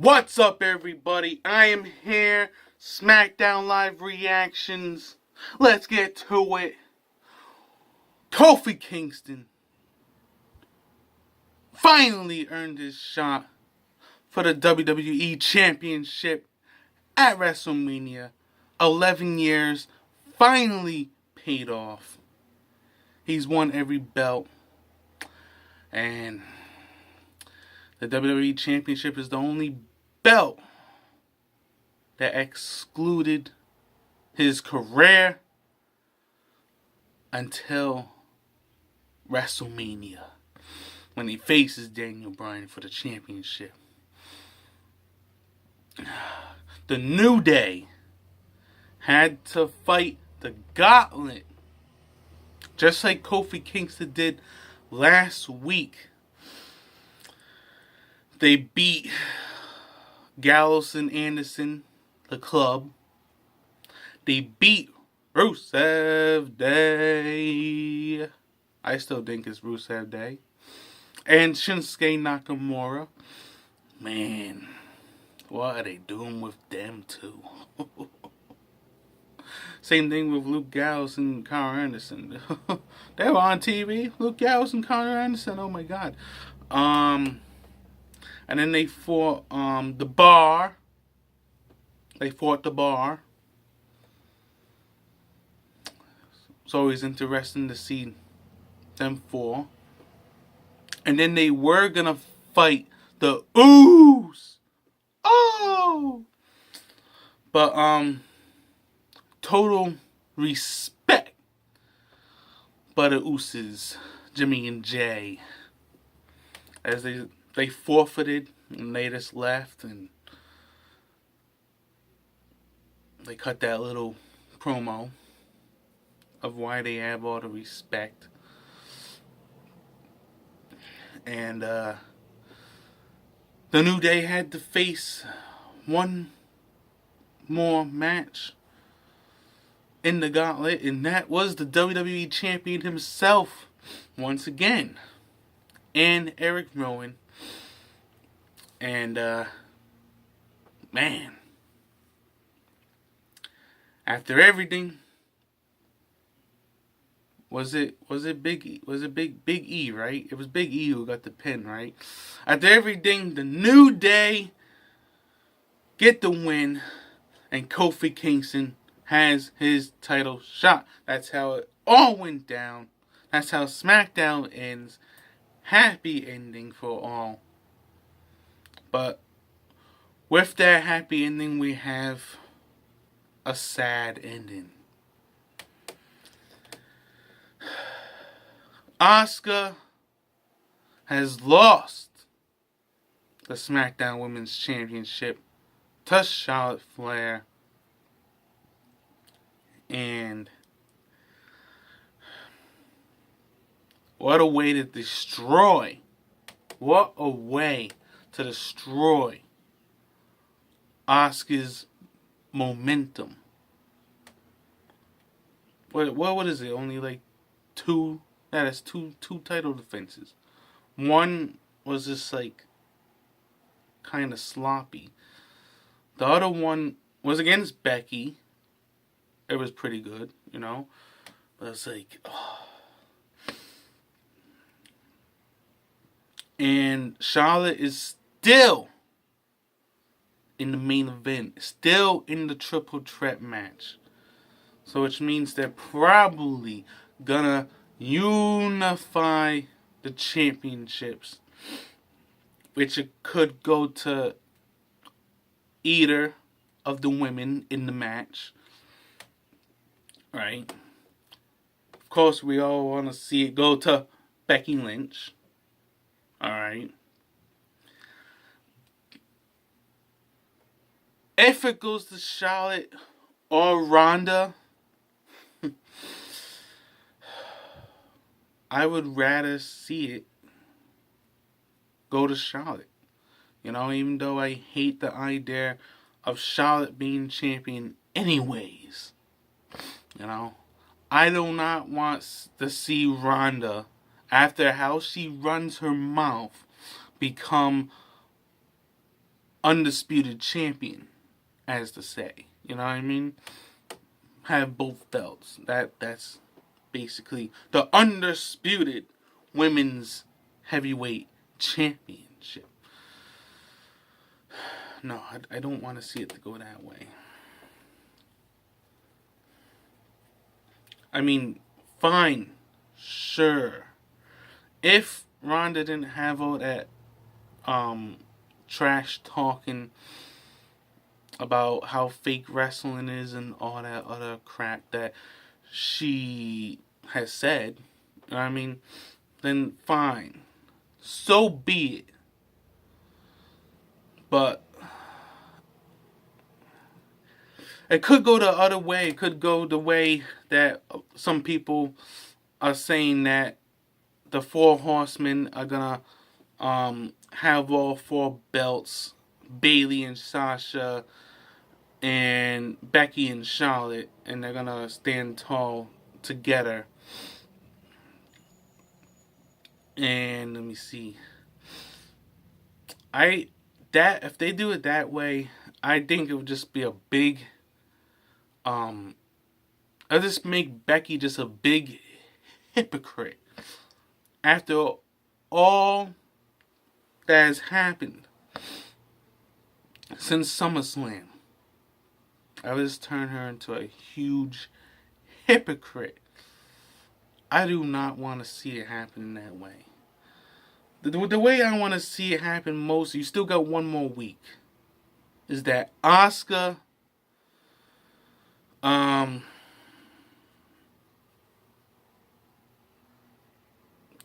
What's up, everybody? I am here. SmackDown Live reactions. Let's get to it. Kofi Kingston finally earned his shot for the WWE Championship at Wrestlemania. 11 years finally paid off. He's won every belt. And the WWE Championship is the only belt that excluded his career until WrestleMania, when he faces Daniel Bryan for the championship. The New Day had to fight the gauntlet, just like Kofi Kingston did last week. They beat Gallows and Anderson, the club. They beat Rusev Day. I still think it's Rusev Day. And Shinsuke Nakamura. Man, what are they doing with them two? Same thing with Luke Gallows and Conor Anderson. They were on TV. Luke Gallows and Conor Anderson. Oh my God. And then they fought the Bar. They fought the Bar. It's always interesting to see them four. And then they were gonna fight the Oos. Oh! But total respect by the Ooses, Jimmy and Jay, as they forfeited and they just left, and they cut that little promo of why they have all the respect. And the New Day had to face one more match in the gauntlet, and that was the WWE Champion himself, once again, and Eric Rowan. And man, after everything, was it Big E? Was it Big E, right? It was Big E who got the pin, right? After everything, the New Day get the win, and Kofi Kingston has his title shot. That's how it all went down. That's how SmackDown ends. Happy ending for all. But with that happy ending, we have a sad ending. Asuka has lost the SmackDown Women's Championship to Charlotte Flair. And what a way to destroy. What a way to destroy Asuka's momentum. What is it? Only like two? Yeah, that's two title defenses. One was just like kind of sloppy. The other one was against Becky. It was pretty good, you know. But it's like, oh. And Charlotte is still in the main event, still in the triple threat match. So which means they're probably gonna unify the championships, which it could go to either of the women in the match, right? Of course, we all want to see it go to Becky Lynch. Alright. If it goes to Charlotte or Ronda, I would rather see it go to Charlotte. You know, even though I hate the idea of Charlotte being champion anyways. You know, I do not want to see Ronda, after how she runs her mouth, become undisputed champion, as to say. You know what I mean? Have both belts. That's basically the undisputed women's heavyweight championship. No, I don't want to see it to go that way. I mean, fine, sure. If Ronda didn't have all that trash talking about how fake wrestling is and all that other crap that she has said, you know what I mean, then fine. So be it. But it could go the other way. It could go the way that some people are saying that the Four Horsemen are gonna have all four belts. Bayley and Sasha and Becky and Charlotte, and they're gonna stand tall together. And let me see. If they do it that way, I think it would just be a big I'll just make Becky just a big hypocrite. After all that has happened since SummerSlam, I would just turn her into a huge hypocrite. I do not want to see it happen that way. The way I want to see it happen most, you still got one more week, is that Asuka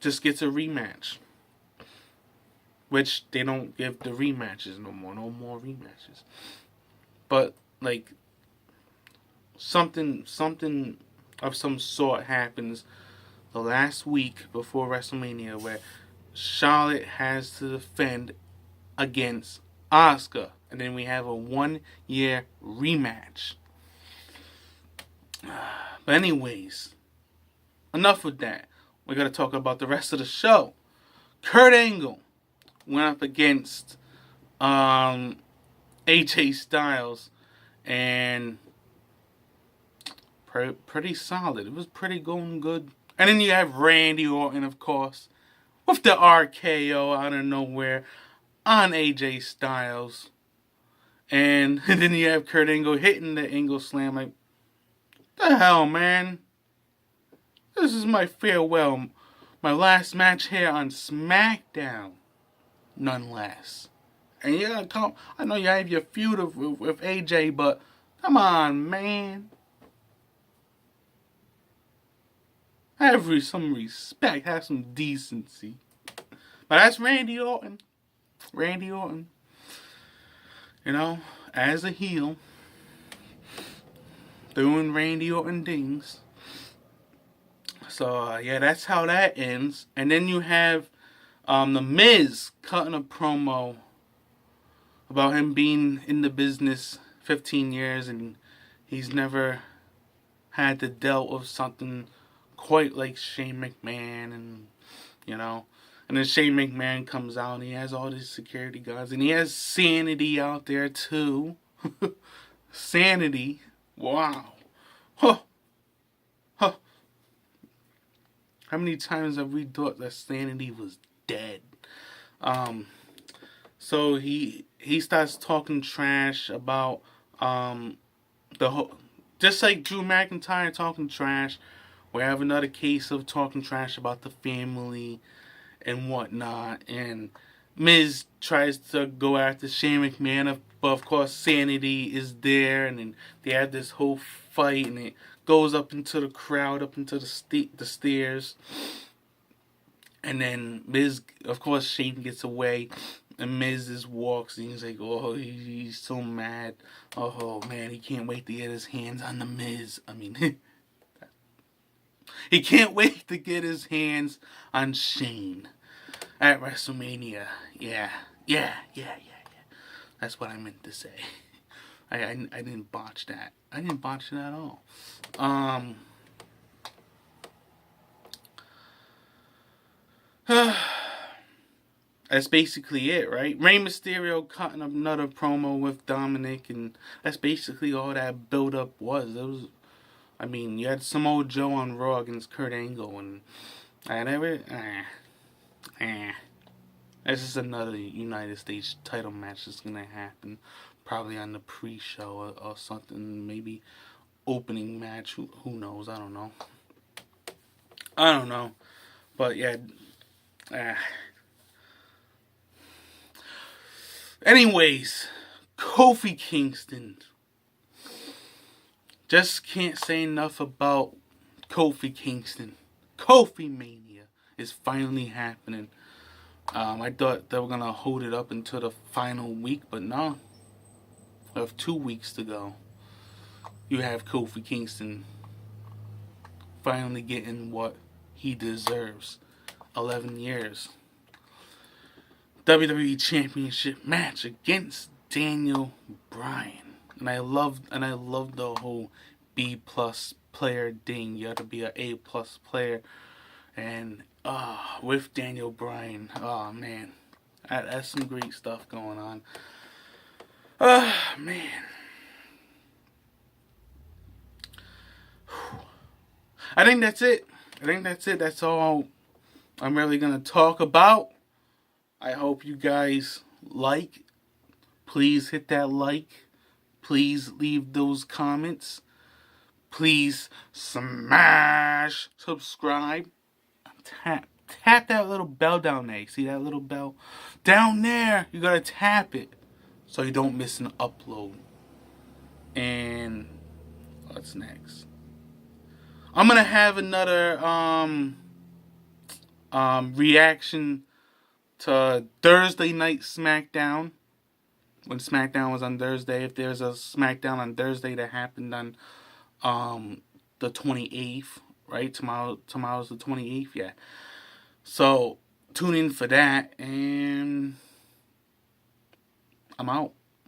just gets a rematch. Which they don't give the rematches no more. No more rematches. But like something of some sort happens the last week before WrestleMania where Charlotte has to defend against Asuka. And then we have a 1-year rematch. But anyways, enough with that. We're going to talk about the rest of the show. Kurt Angle went up against AJ Styles, and pretty solid. It was pretty going good. And then you have Randy Orton, of course, with the RKO out of nowhere on AJ Styles. And then you have Kurt Angle hitting the Angle Slam like, the hell, man? This is my farewell. My last match here on SmackDown. None less. And you gotta come. I know you have your feud with AJ, but come on, man. Have some respect. Have some decency. But that's Randy Orton. Randy Orton. You know, as a heel, doing Randy Orton things. So, yeah, that's how that ends. And then you have The Miz cutting a promo about him being in the business 15 years and he's never had to deal with something quite like Shane McMahon and, you know. And then Shane McMahon comes out and he has all these security guards and he has Sanity out there too. Sanity. Wow. Huh. Huh. How many times have we thought that Sanity was dead? So he starts talking trash about the whole, just like Drew McIntyre talking trash. We have another case of talking trash about the family and whatnot. And Miz tries to go after Shane McMahon, but of course Sanity is there, and then they have this whole fight, and it goes up into the crowd, up into the stairs. And then Miz, of course, Shane gets away, and Miz just walks, and he's like, oh, he's so mad. Oh, man, he can't wait to get his hands on the Miz. I mean, he can't wait to get his hands on Shane at WrestleMania. Yeah. That's what I meant to say. I didn't botch that. I didn't botch it at all. That's basically it, right? Rey Mysterio cutting another promo with Dominic, and that's basically all that build-up was. It was, I mean, you had Samoa Joe on Raw against Kurt Angle, and This is another United States title match that's gonna happen, probably on the pre-show or something. Maybe opening match. Who knows? I don't know. I don't know. But yeah. Anyways, Kofi Kingston. Just can't say enough about Kofi Kingston. Kofi Mania is finally happening. I thought they were gonna hold it up until the final week, but no. We have 2 weeks to go. You have Kofi Kingston finally getting what he deserves. 11 years. WWE Championship match against Daniel Bryan. And I love the whole B plus player thing. You have to be an A plus player. And with Daniel Bryan, oh man, that's some great stuff going on. Man. I think that's it. That's all I'm really gonna talk about. I hope you guys like. Please hit that like. Please leave those comments. Please smash subscribe. Tap that little bell down there. See that little bell? Down there. You gotta tap it so you don't miss an upload. And what's next? I'm gonna have another reaction to Thursday night SmackDown. When SmackDown was on Thursday. If there's a SmackDown on Thursday that happened on the 28th, right? Tomorrow's the 28th, yeah. So tune in for that, and I'm out.